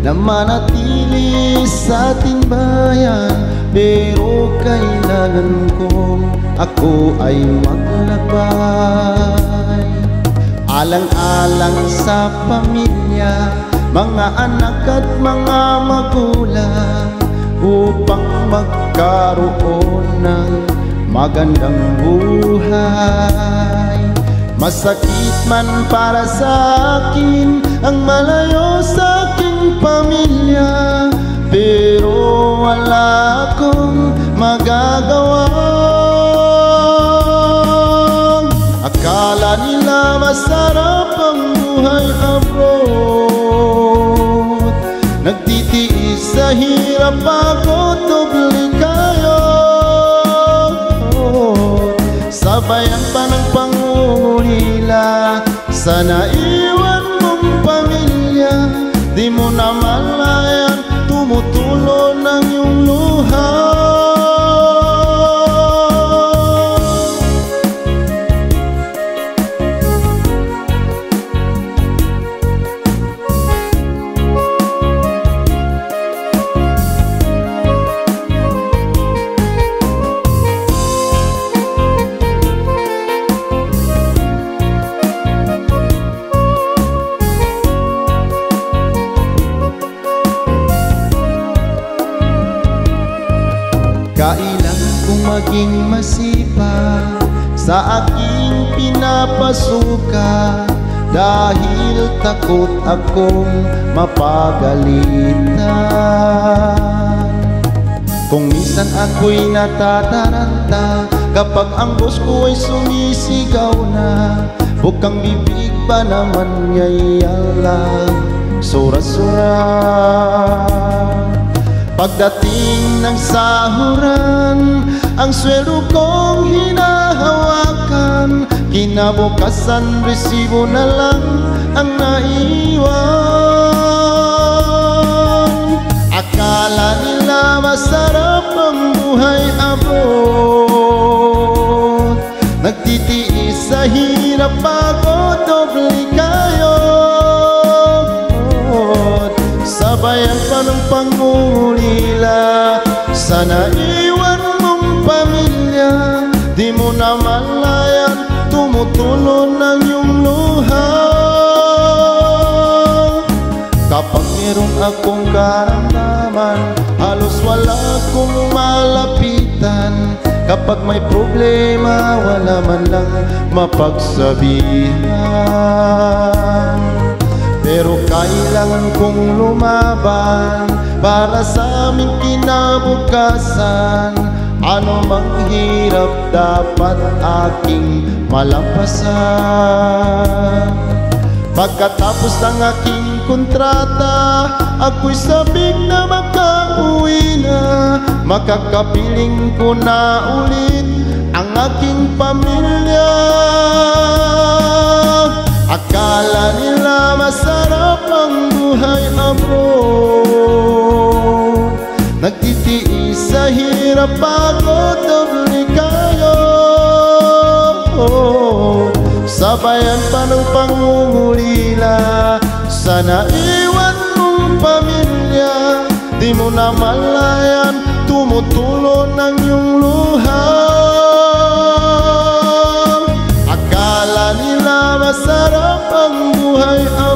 na manatili sa ating bayan. Pero kailangan kong ako ay maglakbay, alang-alang sa pamilya, mga anak at mga magulang, upang magkaroon ng magandang buhay. Masakit man para sa akin ang malayo sa aking pamilya, pero wala akong magagawa. Akala nila masarap ang buhay abroad, nagtitiis sa hirap ako, doble kayo. Sabayan pa ng pangungulila, sana iwan mong pamilya. Di mo na malayan, tumutulo ng iyong luha. Kailangan kong maging masipag sa aking pinapasukan, dahil takot akong mapagalitan. Kung minsan ako'y natataranta kapag ang boss ko ay sumisigaw na, bukang bibig ba naman niya'y alam, sura-sura. Pagdating ng sahuran, ang sweldo kong hinahawakan, kinabukasan resibo na lang ang naiwan. Akala nila masarap ang buhay abroad, nagtitiis sa hirap ako, doble kayo. Sabayan pa ng pangungulila, sana iwan mong pamilya. Di mo na malayan, tumutulo ng iyong luha. Kapag meron akong karamdaman, halos wala akong malapitan. Kapag may problema, wala man lang mapagsabihan. Pero kailangan kong lumaban para sa aming kinabukasan. Ano mang hirap dapat aking malampasan. Pagkatapos ng aking kontrata, ako'y sabik na makauwi na. Makakapiling ko na ulit ang aking pamilya. Akala nila masarap ang buhay abroad, nagtitiis sa hirap ako, doble kayo. Sabayan pa ng pangungulila, sana iwan mong pamilya. Di mo na malayan, tumutulo ng iyong luha. Akala nila masarap ang buhay abroad,